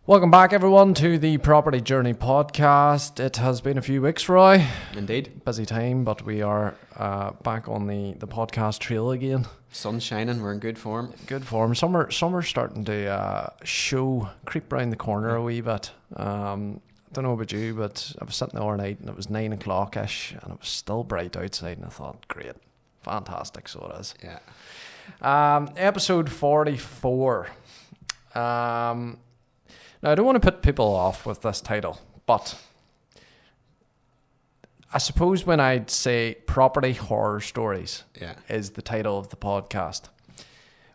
Welcome back, everyone, to the Property Journey podcast. It has been a few weeks, Roy. Indeed. Busy time, but we are back on the podcast trail again. Sun's shining, we're in good form. Good form. Summer's starting to creep round the corner a wee bit. I don't know about you, but I was sitting there all night and it was 9 o'clock-ish and it was still bright outside and I thought, great, fantastic, so it is. Yeah. Episode 44. Now, I don't want to put people off with this title, but I suppose when I'd say property horror stories is the title of the podcast.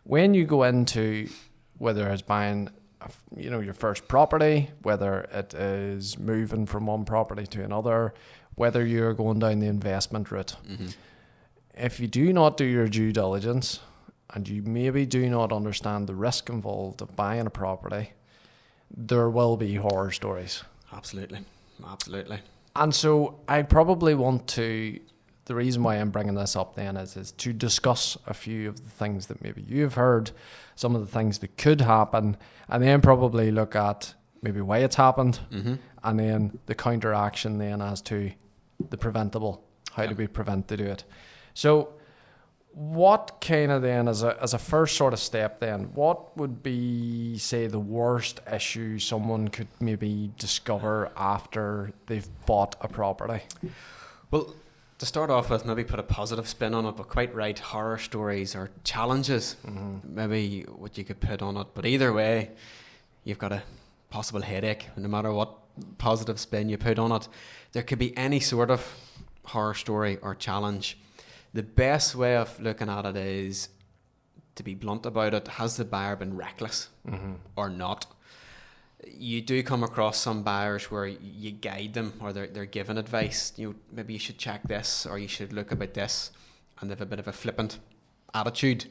When you go into whether it's buying, your first property, whether it is moving from one property to another, whether you're going down the investment route, if you do not do your due diligence and you maybe do not understand the risk involved of buying a property, there will be horror stories. Absolutely. And so I probably want to, the reason why I'm bringing this up then is to discuss a few of the things that maybe you've heard, some of the things that could happen, and then probably look at maybe why it's happened, and then the counteraction then as to the preventable, how do we prevent to do it. So what kind of then, as a first sort of step then, what would be, say, the worst issue someone could maybe discover after they've bought a property? Well, to start off with, maybe put a positive spin on it, but quite right, horror stories or challenges, maybe what you could put on it. But either way, you've got a possible headache, no matter what positive spin you put on it. There could be any sort of horror story or challenge. The best way of looking at it is, to be blunt about it, has the buyer been reckless or not? You do come across some buyers where you guide them or they're given advice. Maybe you should check this or you should look about this, and they have a bit of a flippant attitude.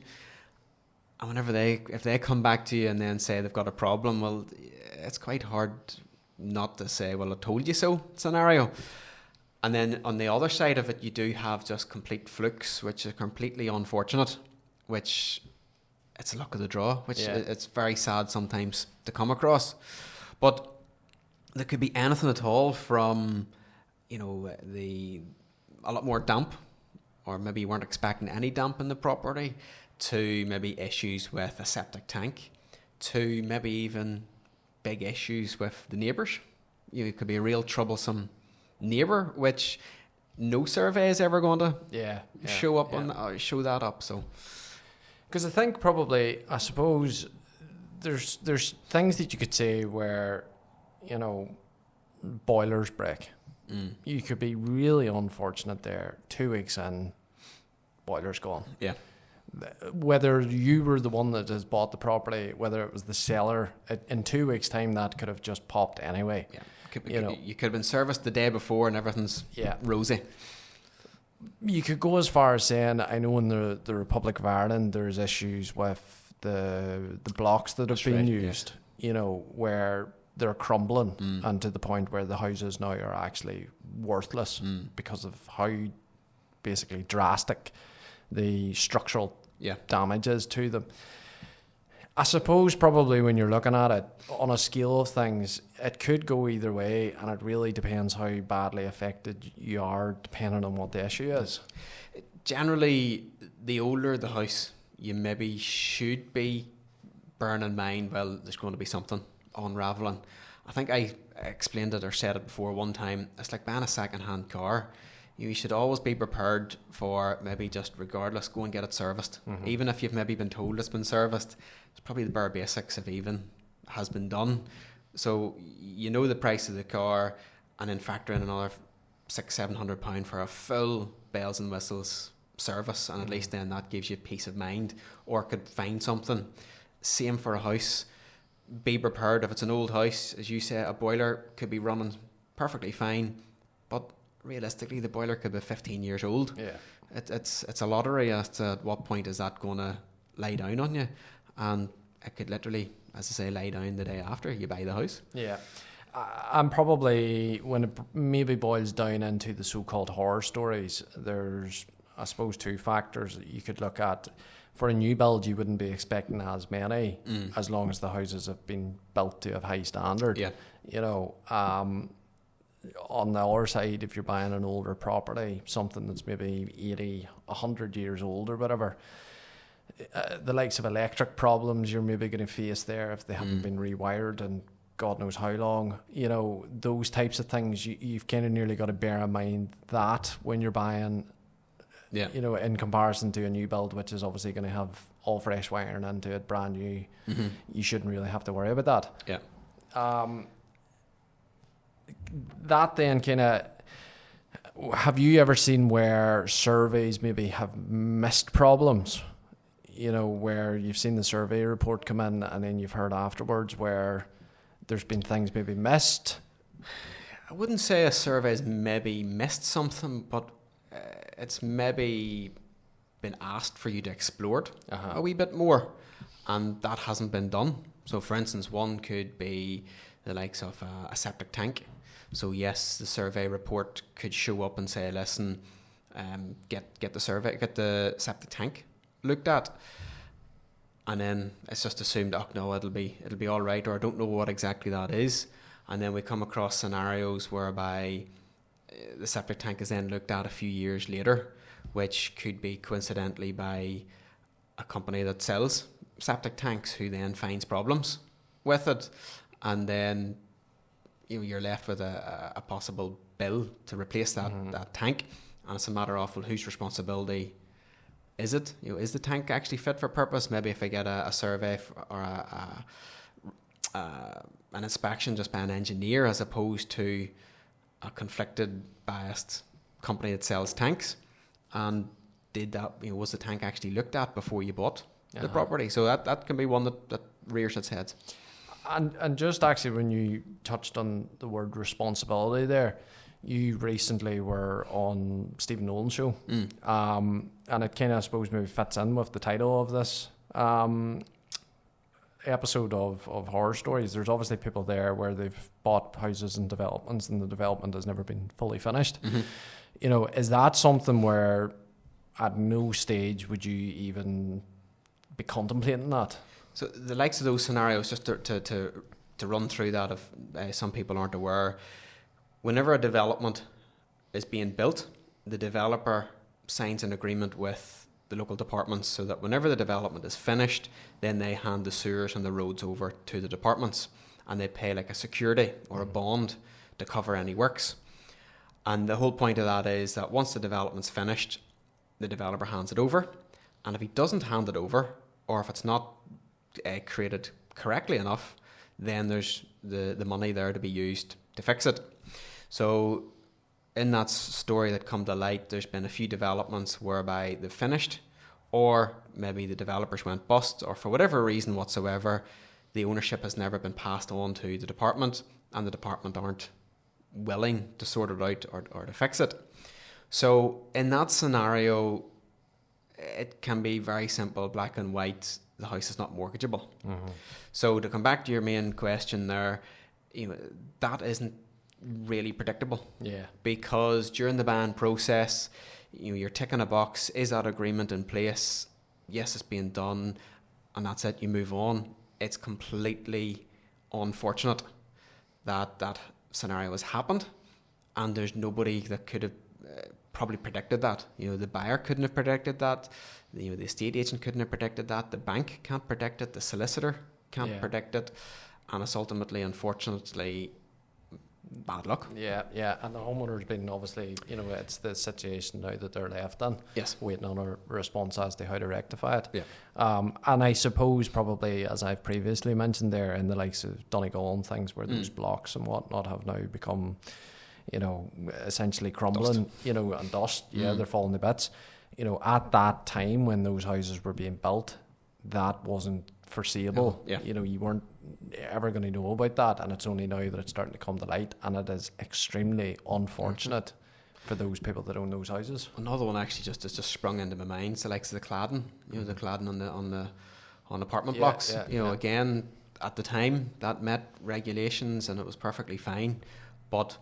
And whenever if they come back to you and then say they've got a problem, well, it's quite hard not to say, well, I told you so scenario. And then on the other side of it, you do have just complete flukes, which are completely unfortunate, which it's luck of the draw, which it's very sad sometimes to come across. But there could be anything at all from, a lot more damp, or maybe you weren't expecting any damp in the property, to maybe issues with a septic tank, to maybe even big issues with the neighbours. It could be a real troublesome neighbour, which no survey is ever going to show that up. So, because I think probably, I suppose there's things that you could say where boilers break. You could be really unfortunate there. 2 weeks in, boiler's gone. Yeah. Whether you were the one that has bought the property, whether it was the seller, in 2 weeks' time that could have just popped anyway. Yeah. You could have been serviced the day before and everything's rosy. You could go as far as saying, I know in the Republic of Ireland there's issues with the blocks that have been used, where they're crumbling and to the point where the houses now are actually worthless because of how basically drastic the structural damage is to them. I suppose probably when you're looking at it on a scale of things, it could go either way, and it really depends how badly affected you are depending on what the issue is. Generally, the older the house, you maybe should be bearing in mind, well, there's going to be something unravelling. I think I explained it or said it before one time. It's like buying a second-hand car. You should always be prepared for maybe just regardless, go and get it serviced. Even if you've maybe been told it's been serviced, it's probably the bare basics if even has been done. So the price of the car, and then factor in another £600-700 for a full bells and whistles service, and at least then that gives you peace of mind, or could find something. Same for a house. Be prepared if it's an old house, as you say, a boiler could be running perfectly fine, but realistically the boiler could be 15 years old. It's a lottery as to at what point is that going to lie down on you, and it could literally, as I say, lie down the day after you buy the house. And probably when it maybe boils down into the so-called horror stories, there's I suppose, two factors that you could look at. For a new build, you wouldn't be expecting as many, as long as the houses have been built to a high standard. Yeah. You know, on the other side, if you're buying an older property, something that's maybe 80, 100 years old or whatever, the likes of electric problems you're maybe going to face there if they haven't been rewired and God knows how long, you know, those types of things, you've kind of nearly got to bear in mind that when you're buying, you know, in comparison to a new build, which is obviously going to have all fresh wiring into it, brand new, you shouldn't really have to worry about that. Yeah. That then kind of, have you ever seen where surveys maybe have missed problems? You know, where you've seen the survey report come in and then you've heard afterwards where there's been things maybe missed? I wouldn't say a survey's maybe missed something, but it's maybe been asked for you to explore it a wee bit more, and that hasn't been done. So for instance, one could be the likes of a septic tank. So yes, the survey report could show up and say, listen, get the septic tank looked at, and then it's just assumed, oh no, it'll be all right, or I don't know what exactly that is. And then we come across scenarios whereby the septic tank is then looked at a few years later, which could be coincidentally by a company that sells septic tanks, who then finds problems with it, and then you're left with a possible bill to replace that tank, and it's a matter of, well, whose responsibility is it? You know, is the tank actually fit for purpose? Maybe if I get a survey or an inspection just by an engineer, as opposed to a conflicted, biased company that sells tanks, and did that? You know, was the tank actually looked at before you bought the property? So that can be one that rears its head. And just actually, when you touched on the word responsibility there, you recently were on Stephen Nolan's show, and it kind of, I suppose, maybe fits in with the title of this episode of Horror Stories. There's obviously people there where they've bought houses and developments, and the development has never been fully finished. You know, is that something where at no stage would you even be contemplating that? So the likes of those scenarios, just to run through that, if some people aren't aware, whenever a development is being built, the developer signs an agreement with the local departments, so that whenever the development is finished, then they hand the sewers and the roads over to the departments, and they pay like a security or a bond to cover any works. And the whole point of that is that once the development's finished, the developer hands it over, and if he doesn't hand it over, or if it's not created correctly enough, then there's the money there to be used to fix it. So in that story that come to light, there's been a few developments whereby they've finished, or maybe the developers went bust, or for whatever reason whatsoever, the ownership has never been passed on to the department, and the department aren't willing to sort it out or to fix it. So in that scenario, it can be very simple, black and white. The house is not mortgageable. So to come back to your main question there, you know, that isn't really predictable. Because during the ban process, you know, you're ticking a box. Is that agreement in place? Yes, it's being done, and that's it. You move on. It's completely unfortunate that that scenario has happened, and there's nobody that could have probably predicted that. You know, the buyer couldn't have predicted that. You know, the estate agent couldn't have predicted that. The bank can't predict it. The solicitor can't predict it, and it's ultimately, unfortunately, bad luck. And the homeowner's been, obviously, you know, it's the situation now that they're left in, waiting on a response as to how to rectify it. And I suppose probably, as I've previously mentioned there, in the likes of Donegal and things where those blocks and whatnot have now become, you know, essentially crumbling, dust. You know, and dust, they're falling to bits. You know, at that time when those houses were being built, that wasn't foreseeable. You know, you weren't ever going to know about that, and it's only now that it's starting to come to light, and it is extremely unfortunate for those people that own those houses. Another one actually just sprung into my mind, so like the cladding, you know, the cladding on apartment blocks. You know, again, at the time that met regulations and it was perfectly fine, but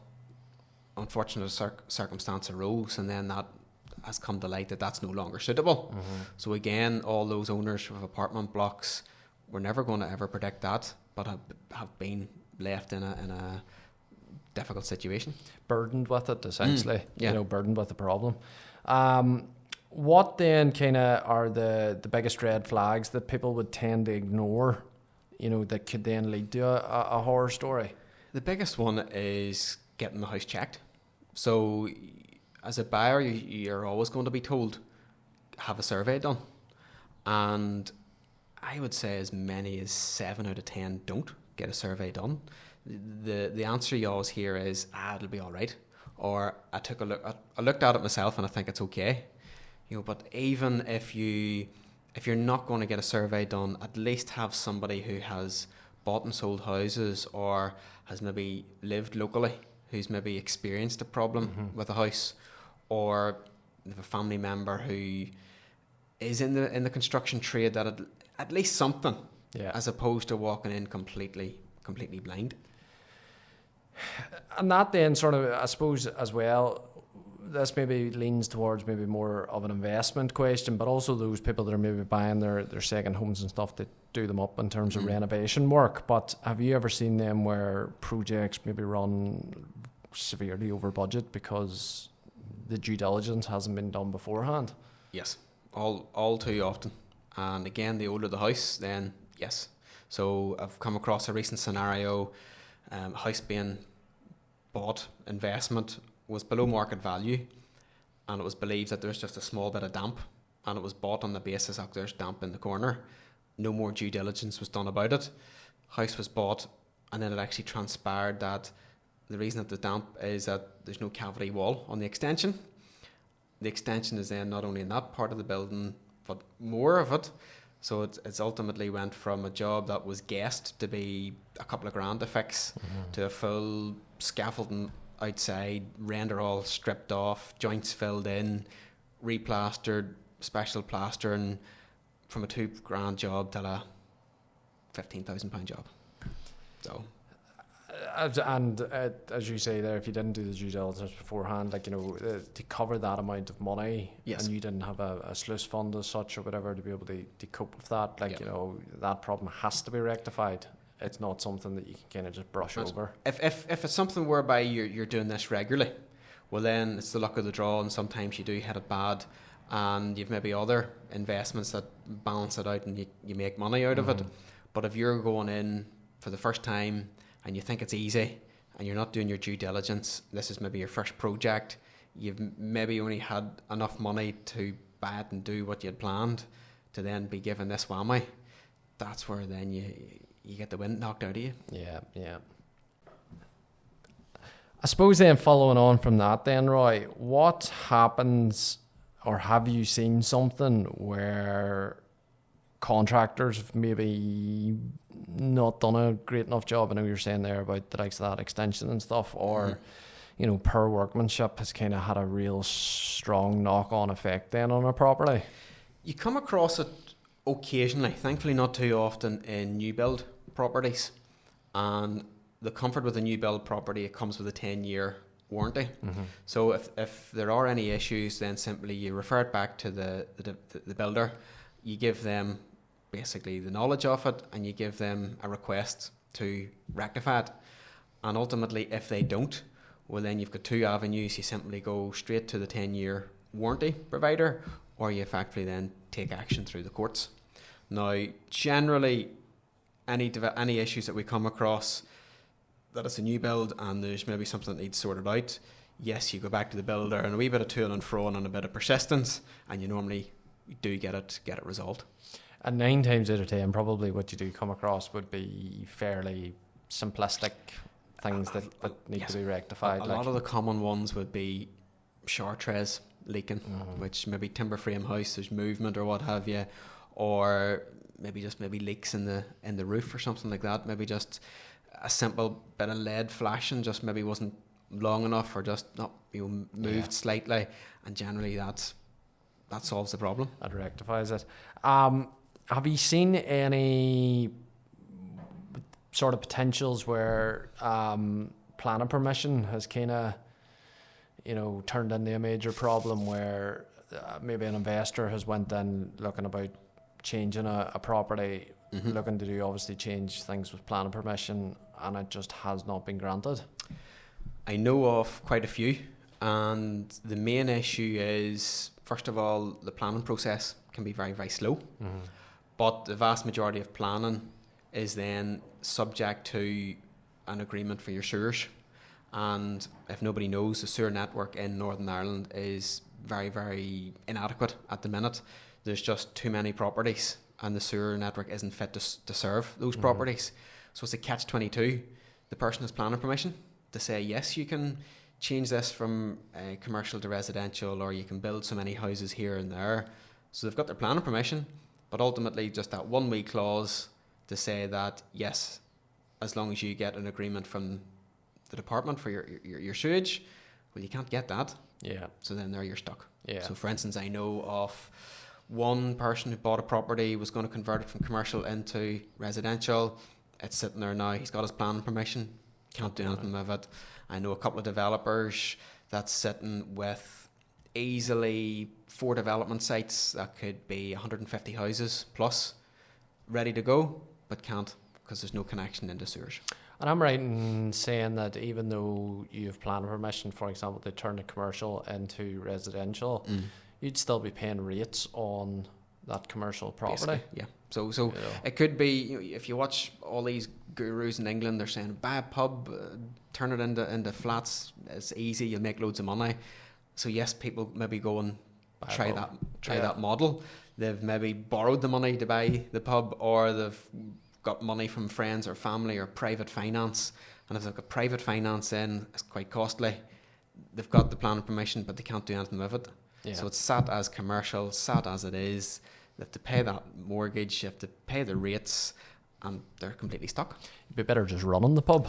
unfortunate circumstance arose, and then that has come to light that that's no longer suitable. So again, all those owners of apartment blocks were never going to ever predict that, but have been left in a difficult situation, burdened with it essentially. Yeah. Burdened with the problem. What then kind of are the biggest red flags that people would tend to ignore, that could then lead to a horror story? The biggest one is getting the house checked. So as a buyer, you're always going to be told, have a survey done. And I would say as many as 7 out of 10 don't get a survey done. The answer you always hear is, it'll be all right. Or I looked at it myself and I think it's okay. But even if you're not going to get a survey done, at least have somebody who has bought and sold houses or has maybe lived locally, who's maybe experienced a problem with a house, or a family member who is in the construction trade, that at least something, as opposed to walking in completely blind. And that then sort of, I suppose as well, this maybe leans towards maybe more of an investment question, but also those people that are maybe buying their second homes and stuff, that do them up in terms of renovation work. But have you ever seen them where projects maybe run severely over budget because the due diligence hasn't been done beforehand? Yes, all too often. And again, the older the house, then yes. So I've come across a recent scenario, a house being bought, investment was below market value, and it was believed that there's just a small bit of damp, and it was bought on the basis that there's damp in the corner. No more due diligence was done about it. House was bought, and then it actually transpired that the reason that the damp is that there's no cavity wall on the extension. The extension is then not only in that part of the building, but more of it. So it's ultimately went from a job that was guessed to be a couple of grand to fix to a full scaffolding outside, render all stripped off, joints filled in, replastered, special plastering, from a $2 grand job to a £15,000 job. So, and as you say there, if you didn't do the due diligence beforehand, to cover that amount of money, and you didn't have a sluice fund as such or whatever to be able to cope with that, that problem has to be rectified. It's not something that you can kind of just brush over. If it's something whereby you're doing this regularly, well then it's the luck of the draw, and sometimes you do hit it bad, and you've maybe other investments that balance it out and you make money out of it. But if you're going in for the first time and you think it's easy and you're not doing your due diligence, this is maybe your first project, you've maybe only had enough money to buy it and do what you had planned, to then be given this whammy, that's where then you get the wind knocked out of you. Yeah. I suppose then, following on from that then, Roy, what happens, or have you seen something where contractors have maybe not done a great enough job? I know you're saying there about the likes of that extension and stuff, or poor workmanship has kind of had a real strong knock-on effect then on a property. You come across it occasionally, thankfully not too often, in new build properties. And the comfort with a new build property, it comes with a 10-year warranty. So if there are any issues, then simply you refer it back to the builder. You give them basically the knowledge of it, and you give them a request to rectify it. And ultimately, if they don't, well then you've got two avenues. You simply go straight to the 10-year warranty provider, or you effectively then take action through the courts. Now, generally, any issues that we come across, that it's a new build and there's maybe something that needs sorted out, yes, you go back to the builder and a wee bit of to and fro and a bit of persistence, and you normally do get it resolved. And 9 times out of 10, probably what you do come across would be fairly simplistic things that need to be rectified. A lot of the common ones would be shower trays leaking, which maybe timber frame house, there's movement or what have you, or maybe leaks in the roof or something like that. Maybe just a simple bit of lead flashing just maybe wasn't long enough, or just not moved slightly, and generally that solves the problem. That rectifies it. Have you seen any sort of potentials where planning permission has kind of turned into a major problem, where maybe an investor has went in looking about changing a property, looking to do obviously change things with planning permission, and it just has not been granted? I know of quite a few, and the main issue is, first of all, the planning process can be very, very slow. But the vast majority of planning is then subject to an agreement for your sewers. And if nobody knows, the sewer network in Northern Ireland is very, very inadequate at the minute. There's just too many properties, and the sewer network isn't fit to serve those properties. So it's a catch-22. The person has planning permission to say, yes, you can change this from commercial to residential, or you can build so many houses here and there. So they've got their planning permission, but ultimately just that 1 wee clause to say that, yes, as long as you get an agreement from the department for your sewage, well, you can't get that. Yeah. So then there you're stuck. Yeah. So for instance, I know of one person who bought a property, was going to convert it from commercial into residential. It's sitting there now. He's got his planning permission. Can't do anything with it. I know a couple of developers that's sitting with easily 4 development sites that could be 150 houses plus ready to go, but can't because there's no connection into sewers. And I'm right in saying that even though you have planning permission, for example, to turn the commercial into residential, you'd still be paying rates on that commercial property. Basically, yeah. So it could be, if you watch all these gurus in England, they're saying buy a pub, turn it into flats. It's easy. You'll make loads of money. So yes, people maybe go and try that model. They've maybe borrowed the money to buy the pub, or they've got money from friends or family or private finance. And if they've got private finance in, it's quite costly. They've got the planning permission, but they can't do anything with it. Yeah. So it's sat as commercial, sat as it is. They have to pay that mortgage, you have to pay the rates, and they're completely stuck. You'd be better just running the pub.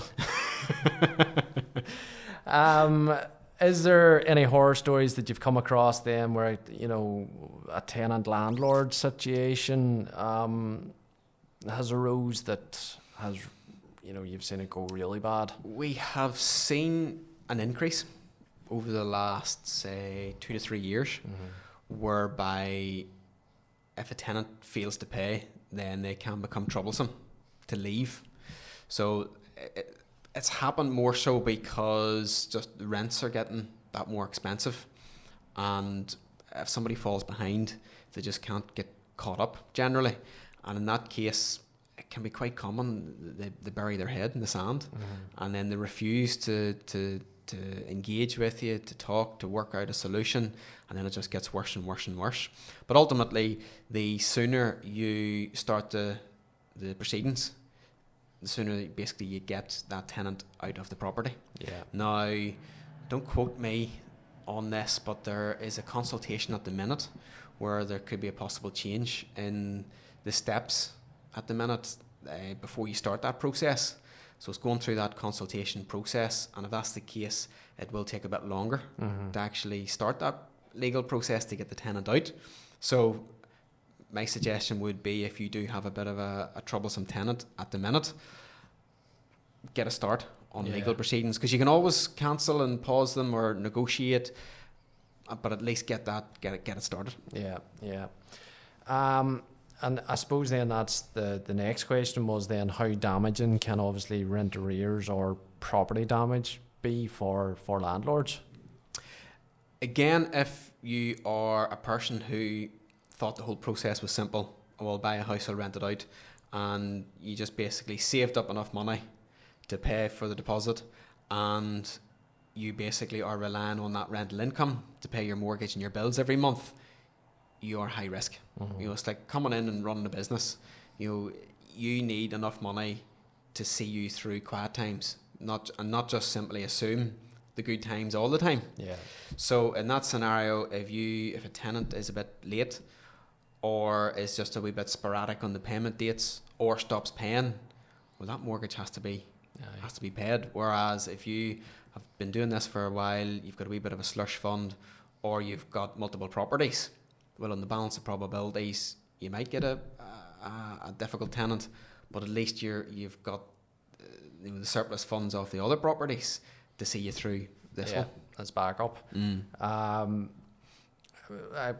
Is there any horror stories that you've come across then where, a tenant-landlord situation has arose that has, you've seen it go really bad? We have seen an increase over the last, say, 2 to 3 years, whereby if a tenant fails to pay, then they can become troublesome to leave. So it's happened more so because just the rents are getting that more expensive, and if somebody falls behind, they just can't get caught up generally. And in that case, it can be quite common. They bury their head in the sand, and then they refuse to engage with you, to talk, to work out a solution, and then it just gets worse and worse and worse. But ultimately, the sooner you start the proceedings, the sooner basically you get that tenant out of the property. Yeah. Now, don't quote me on this, but there is a consultation at the minute where there could be a possible change in the steps at the minute before you start that process. So it's going through that consultation process, and if that's the case, it will take a bit longer to actually start that legal process to get the tenant out. So my suggestion would be, if you do have a bit of a troublesome tenant at the minute, get a start on legal proceedings, because you can always cancel and pause them or negotiate, but at least get it started. Yeah. And I suppose then that's the next question was then, how damaging can obviously rent arrears or property damage be for landlords? Again, if you are a person who thought the whole process was simple, well, buy a house, I'll rent it out, and you just basically saved up enough money to pay for the deposit, and you basically are relying on that rental income to pay your mortgage and your bills every month, you are high risk. It's like coming in and running a business. You need enough money to see you through quiet times, not just simply assume the good times all the time. Yeah. So in that scenario, if a tenant is a bit late, or is just a wee bit sporadic on the payment dates, or stops paying, well, that mortgage has to be paid. Whereas if you have been doing this for a while, you've got a wee bit of a slush fund, or you've got multiple properties, well, on the balance of probabilities, you might get a difficult tenant, but at least you've got the surplus funds off the other properties to see you through this one. As backup.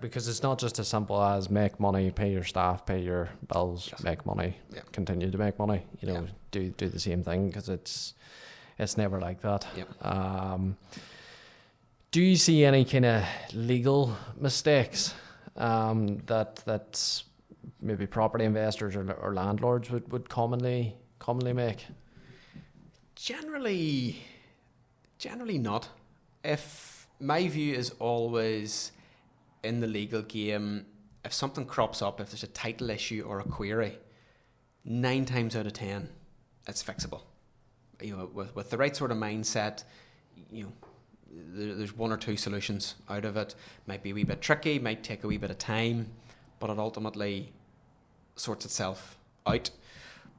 Because it's not just as simple as make money, pay your staff, pay your bills, Yes. make money, Yeah. continue to make money. You know, Yeah. do the same thing, because it's never like that. Yeah. Do you see any kind of legal mistakes that maybe property investors or landlords would commonly make? Generally not. If my view is always in the legal game, if something crops up, if there's a title issue or a query, 9 times out of 10, it's fixable. You know, with the right sort of mindset, you know, there's 1 or 2 solutions out of it. Might be a wee bit tricky, might take a wee bit of time, but it ultimately sorts itself out.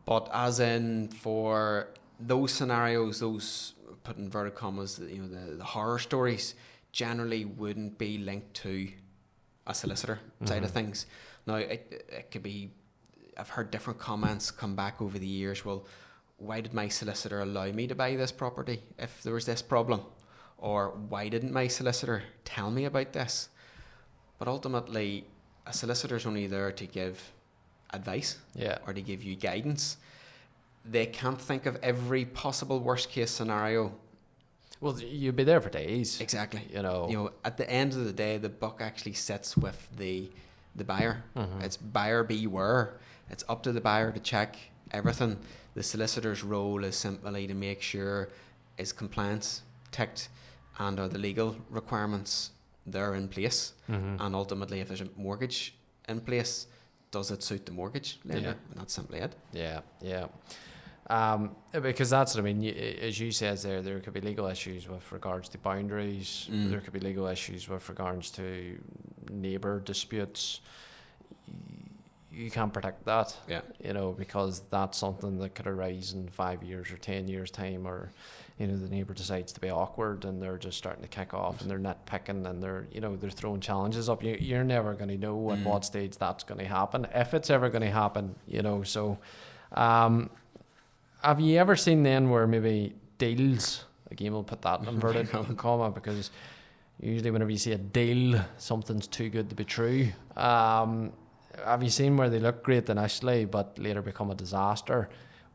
But as in, for those scenarios, those, put in inverted commas, you know, the horror stories generally wouldn't be linked to a solicitor side of things. Now, it could be, I've heard different comments come back over the years. Well, why did my solicitor allow me to buy this property if there was this problem? Or why didn't my solicitor tell me about this? But ultimately, a solicitor's only there to give advice, Yeah. or to give you guidance. They can't think of every possible worst case scenario. Well, you'd be there for days. Exactly. You know. At the end of the day, the buck actually sits with the buyer. It's buyer beware. It's up to the buyer to check everything. The solicitor's role is simply to make sure is compliance ticked and are the legal requirements there in place. And ultimately, if there's a mortgage in place, does it suit the mortgage lender? Yeah. And that's simply it. Yeah. Because that's what I mean. As you said there could be legal issues with regards to boundaries. There could be legal issues with regards to neighbour disputes. You can't predict that, Yeah. you know, because that's something that could arise in 5 years or 10 years time, or, you know, the neighbour decides to be awkward and they're just starting to kick off and they're nitpicking and they're throwing challenges up. You're never going to know at what stage that's going to happen, if it's ever going to happen, you know. So, have you ever seen then where maybe deals, again we'll put that in inverted comma, because usually whenever you see a deal, something's too good to be true. Have you seen where they look great initially but later become a disaster?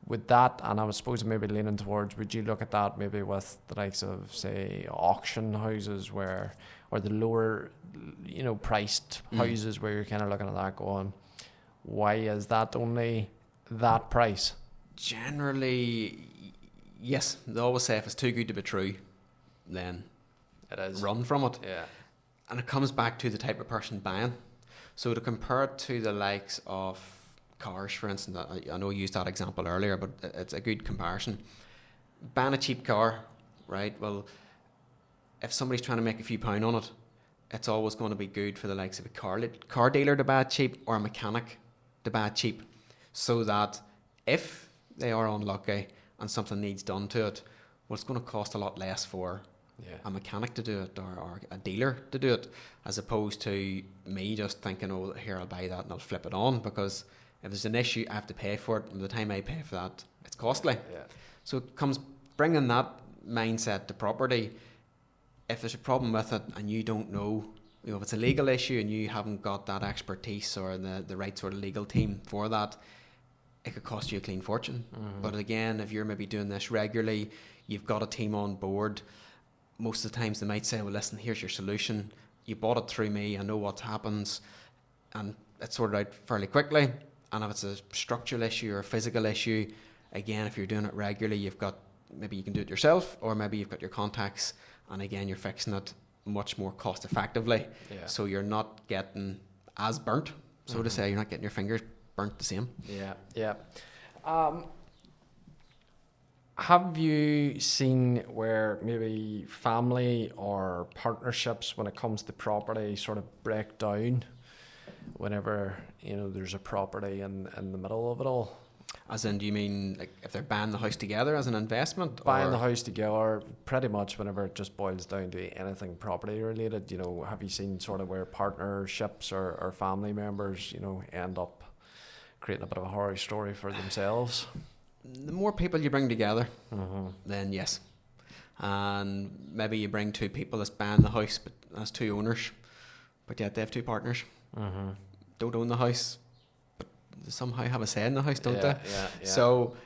Would that, and I was supposed to maybe leaning towards, would you look at that maybe with the likes of, say, auction houses or the lower, you know, priced houses, where you're kind of looking at that going, why is that only that price? Generally, yes. They always say if it's too good to be true, then It is. run from it. Yeah. And it comes back to the type of person buying. So to compare it to the likes of cars, for instance, I know you used that example earlier, but it's a good comparison. Buying a cheap car, right? Well, if somebody's trying to make a few pound on it, it's always going to be good for the likes of a car dealer to buy it cheap, or a mechanic to buy it cheap, so that if they are unlucky and something needs done to it, well, it's going to cost a lot less for a mechanic to do it, or a dealer to do it, as opposed to me just thinking, oh, here, I'll buy that and I'll flip it on, because if there's an issue, I have to pay for it, and by the time I pay for that, it's costly. Yeah. So it comes bringing that mindset to property. If there's a problem with it and you don't know, you know, if it's a legal issue and you haven't got that expertise or the right sort of legal team for that, it could cost you a clean fortune. But again, if you're maybe doing this regularly, you've got a team on board, most of the times they might say, well, listen, here's your solution. You bought it through me. I know what happens. And it's sorted out fairly quickly. And if it's a structural issue or a physical issue, again, if you're doing it regularly, you've got, maybe you can do it yourself, or maybe you've got your contacts, and again, you're fixing it much more cost effectively. Yeah. So you're not getting as burnt, so to say. You're not getting your fingers burnt the same. Yeah. Have you seen where maybe family or partnerships, when it comes to property, sort of break down whenever, you know, there's a property in the middle of it all? As in, do you mean like if they're buying the house together as an investment? Buying the house together, pretty much whenever it just boils down to anything property related, you know, have you seen sort of where partnerships or family members, you know, end up creating a bit of a horror story for themselves? The more people you bring together, then yes. And maybe you bring 2 people that's buying the house, but as 2 owners, but yet they have two partners. Mm-hmm. Don't own the house, but they somehow have a say in the house, don't they? Yeah. So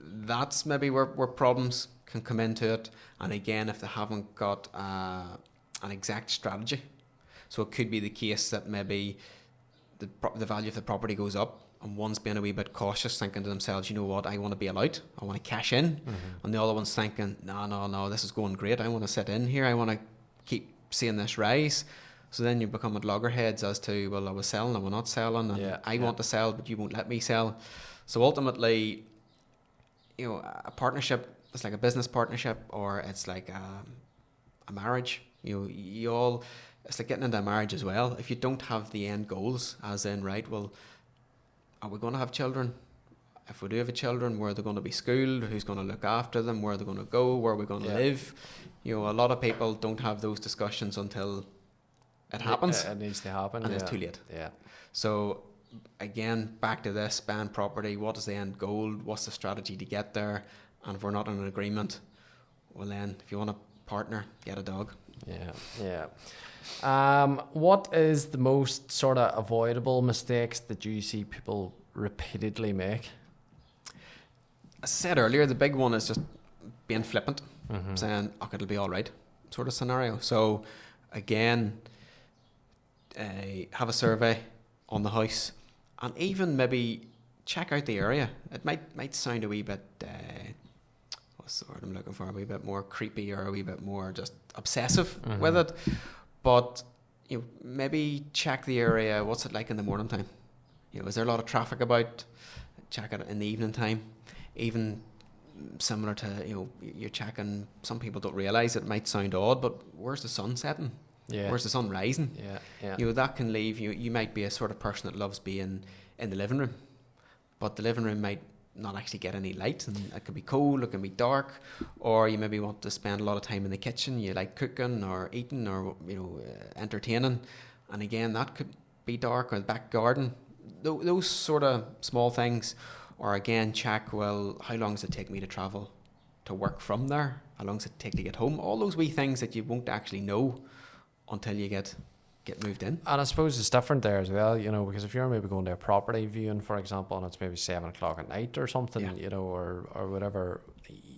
that's maybe where problems can come into it. And again, if they haven't got an exact strategy, so it could be the case that maybe the value of the property goes up, and one's being a wee bit cautious, thinking to themselves, you know what, I want to bail out, I want to cash in, and the other one's thinking, no, this is going great, I want to sit in here, I want to keep seeing this rise. So then you become at loggerheads as to, well, I was selling, I was not selling, and I want to sell, but you won't let me sell. So ultimately, you know, a partnership, it's like a business partnership, or it's like a marriage. You all, it's like getting into a marriage as well. If you don't have the end goals, as in, right, well, are we going to have children? If we do have children, where are they going to be schooled? Who's going to look after them? Where are they going to go? Where are we going to live? You know, a lot of people don't have those discussions until it happens. It needs to happen. And it's too late. Yeah. So again, back to this, buying property, what is the end goal? What's the strategy to get there? And if we're not in an agreement, well then, if you want a partner, get a dog. Yeah. What is the most sort of avoidable mistakes that you see people repeatedly make? I said earlier, the big one is just being flippant, saying, "Oh, it'll be all right," sort of scenario. So again, have a survey on the house, and even maybe check out the area. It might sound a wee bit, what's the word I'm looking for? A wee bit more creepy, or a wee bit more just obsessive with it. But you know, maybe check the area. What's it like in the morning time? You know, is there a lot of traffic about? Check it in the evening time. Even similar to, you know, you're checking. Some people don't realise it might sound odd, but where's the sun setting? Yeah. Where's the sun rising? Yeah. You know, that can leave you. You might be a sort of person that loves being in the living room, but the living room might not actually get any light, and it can be cold, it can be dark, or you maybe want to spend a lot of time in the kitchen. You like cooking or eating, or you know, entertaining, and again, that could be dark, or the back garden. Those sort of small things. Or again, check, well, how long does it take me to travel to work from there? How long does it take to get home? All those wee things that you won't actually know until you get moved in. And I suppose it's different there as well, you know, because if you're maybe going to a property viewing, for example, and it's maybe 7 o'clock at night or something, you know, or whatever,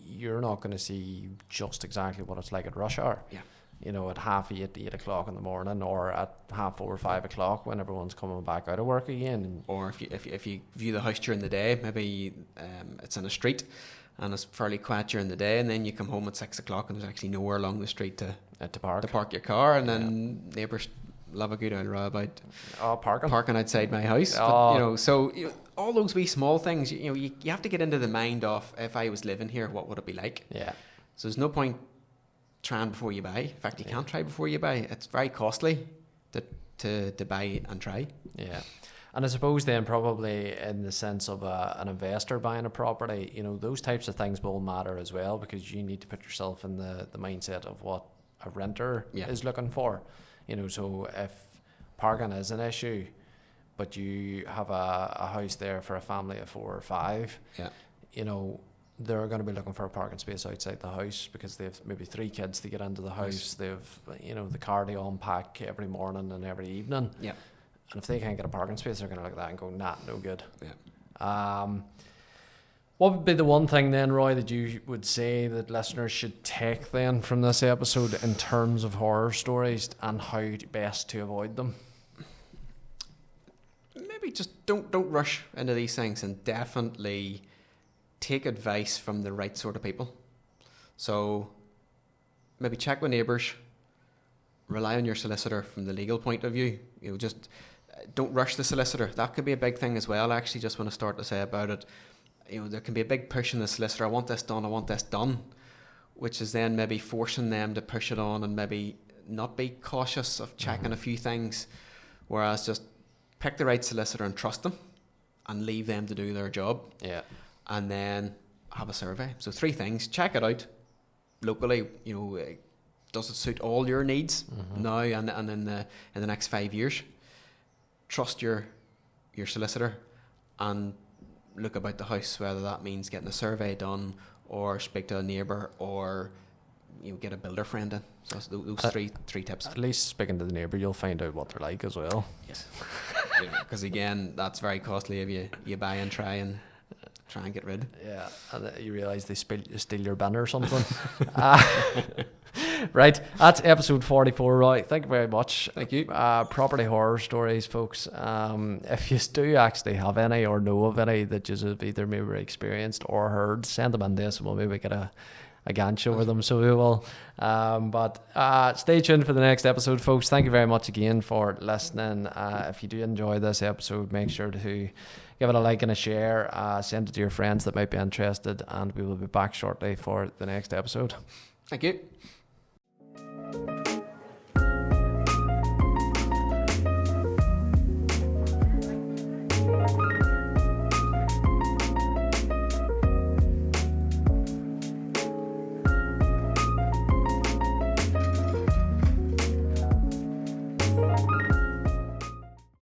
you're not going to see just exactly what it's like at rush hour. Yeah. You know, at 8:30, 8 o'clock in the morning, or at 4:30 or 5 o'clock when everyone's coming back out of work again. Or if you view the house during the day, maybe it's in a street and it's fairly quiet during the day, and then you come home at 6 o'clock and there's actually nowhere along the street to park your car, and then neighbours love a good old row about parking outside my house. But, you know, so all those wee small things, you know, you have to get into the mind of, if I was living here, what would it be like? Yeah. So there's no point trying before you buy. In fact, you can't try before you buy. It's very costly to buy and try. Yeah. And I suppose then, probably in the sense of an investor buying a property, you know, those types of things will matter as well, because you need to put yourself in the mindset of what a renter is looking for. You know, so if parking is an issue, but you have a house there for a family of 4 or 5, you know, they're going to be looking for a parking space outside the house because they have maybe 3 kids to get into the house. They've, you know, the car to unpack every morning and every evening. Yeah. And if they can't get a parking space, they're going to look at that and go, nah, no good. Yeah. What would be the one thing then, Roy, that you would say that listeners should take then from this episode in terms of horror stories, and how best to avoid them? Maybe just don't rush into these things, and definitely take advice from the right sort of people. So maybe check with neighbours, rely on your solicitor from the legal point of view. You know, just don't rush the solicitor. That could be a big thing as well. I actually just want to start to say about it. You know, there can be a big push in the solicitor. I want this done, which is then maybe forcing them to push it on and maybe not be cautious of checking a few things. Whereas just pick the right solicitor and trust them, and leave them to do their job. Yeah. And then have a survey. So 3 things: check it out locally. You know, does it suit all your needs now and in the next 5 years? Trust your solicitor, and look about the house, whether that means getting a survey done, or speak to a neighbour, or get a builder friend in. So that's those three tips. At least speaking to the neighbour, you'll find out what they're like as well. Yes. Because again, that's very costly if you buy and try and get rid. Yeah, and you realise they steal your banner or something. Right, that's episode 44, Roy. Thank you very much. Thank you. Property horror stories, folks. If you do actually have any or know of any that you have either maybe experienced or heard, send them in to us and we'll maybe get a ganch over them. So we will. But stay tuned for the next episode, folks. Thank you very much again for listening. If you do enjoy this episode, make sure to give it a like and a share. Send it to your friends that might be interested, and we will be back shortly for the next episode. Thank you.